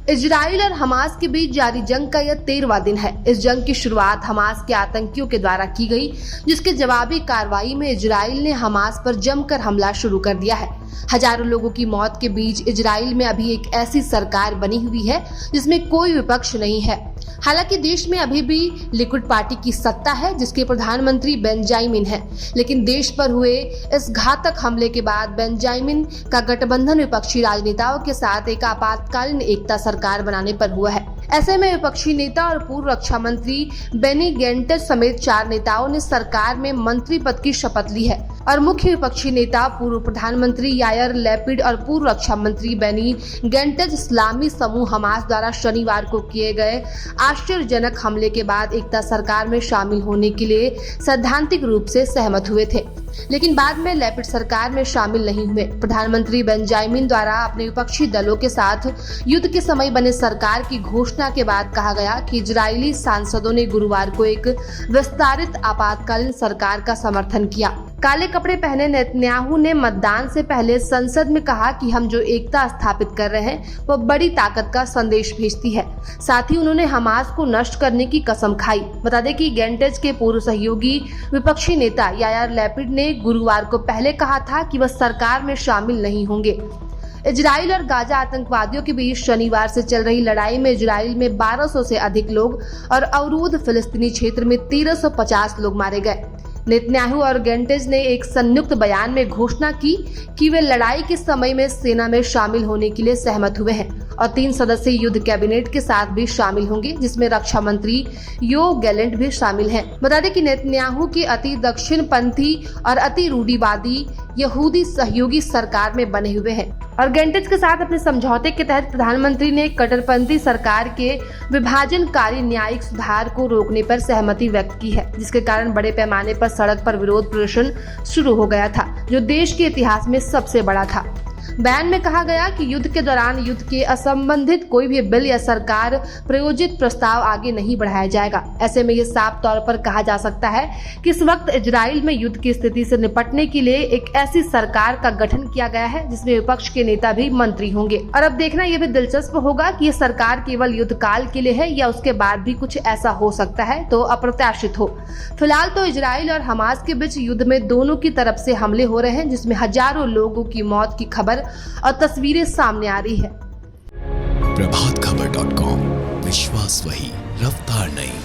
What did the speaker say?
Israel और Hamas के बीच जारी जंग का यह 13वां दिन है। इस जंग की शुरुआत हमास के आतंकियों के द्वारा की गई, जिसके जवाबी कार्रवाई में इजराइल ने हमास पर जमकर हमला शुरू कर दिया है। हजारों लोगों की मौत के बीच इजराइल में अभी एक ऐसी सरकार बनी हुई है जिसमें कोई विपक्ष नहीं है। हालांकि देश में अभी भी लिकुड पार्टी की सत्ता है, जिसके प्रधानमंत्री बेंजामिन है, लेकिन देश पर हुए इस घातक हमले के बाद बेंजामिन का गठबंधन विपक्षी राजनेताओं के साथ एक आपातकालीन एकता सरकार बनाने पर हुआ है। ऐसे में विपक्षी नेता और पूर्व रक्षा मंत्री बेनी गैंट्स समेत 4 नेताओं ने सरकार में मंत्री पद की शपथ ली है और मुख्य विपक्षी नेता पूर्व प्रधानमंत्री यायर लैपिड और पूर्व रक्षा मंत्री बेनी गैंट्स इस्लामी समूह हमास द्वारा शनिवार को किए गए आश्चर्यजनक हमले के बाद एकता सरकार में शामिल होने के लिए सैद्धांतिक रूप से सहमत हुए थे, लेकिन बाद में लैपिड सरकार में शामिल नहीं हुए। प्रधानमंत्री बेंजामिन द्वारा अपने विपक्षी दलों के साथ युद्ध के समय बने सरकार की घोषणा के बाद कहा गया कि इजरायली सांसदों ने गुरुवार को एक विस्तारित आपातकालीन सरकार का समर्थन किया। काले कपड़े पहने नेतन्याहू ने मतदान से पहले संसद में कहा कि हम जो एकता स्थापित कर रहे हैं वह बड़ी ताकत का संदेश भेजती है। साथ ही उन्होंने हमास को नष्ट करने की कसम खाई। बता दें कि गैंट्स के पूर्व सहयोगी विपक्षी नेता यायर लैपिड ने गुरुवार को पहले कहा था कि वह सरकार में शामिल नहीं होंगे। इजराइल और गाजा आतंकवादियों के बीच शनिवार से चल रही लड़ाई में इजराइल में 1200 से अधिक लोग और अवरुद्ध फिलिस्तीनी क्षेत्र में 1350 लोग मारे गए। नेतन्याहू और गैंट्स ने एक संयुक्त बयान में घोषणा की कि वे लड़ाई के समय में सेना में शामिल होने के लिए सहमत हुए हैं और 3 सदस्यीय युद्ध कैबिनेट के साथ भी शामिल होंगे, जिसमें रक्षा मंत्री योव गैलेंट भी शामिल हैं। बता दें कि नेतन्याहू की अति दक्षिणपंथी और अति रूढ़िवादी यहूदी सहयोगी सरकार में बने हुए हैं और गैंट्स के साथ अपने समझौते के तहत प्रधानमंत्री ने कट्टरपंथी सरकार के विभाजनकारी न्यायिक सुधार को रोकने पर सहमति व्यक्त की है, जिसके कारण बड़े पैमाने पर सड़क पर विरोध प्रदर्शन शुरू हो गया था, जो देश के इतिहास में सबसे बड़ा था। बयान में कहा गया कि युद्ध के दौरान युद्ध के असंबंधित कोई भी बिल या सरकार प्रायोजित प्रस्ताव आगे नहीं बढ़ाया जाएगा। ऐसे में ये साफ तौर पर कहा जा सकता है कि इस वक्त इजराइल में युद्ध की स्थिति से निपटने के लिए एक ऐसी सरकार का गठन किया गया है जिसमें विपक्ष के नेता भी मंत्री होंगे। और अब देखना यह भी दिलचस्प होगा कि ये सरकार केवल युद्ध काल के लिए है या उसके बाद भी कुछ ऐसा हो सकता है तो अप्रत्याशित हो। फिलहाल तो इजराइल और हमास के बीच युद्ध में दोनों की तरफ से हमले हो रहे हैं, जिसमें हजारों लोगों की मौत की खबर और तस्वीरें सामने आ रही है। प्रभातखबर.com, विश्वास वही, रफ्तार नहीं।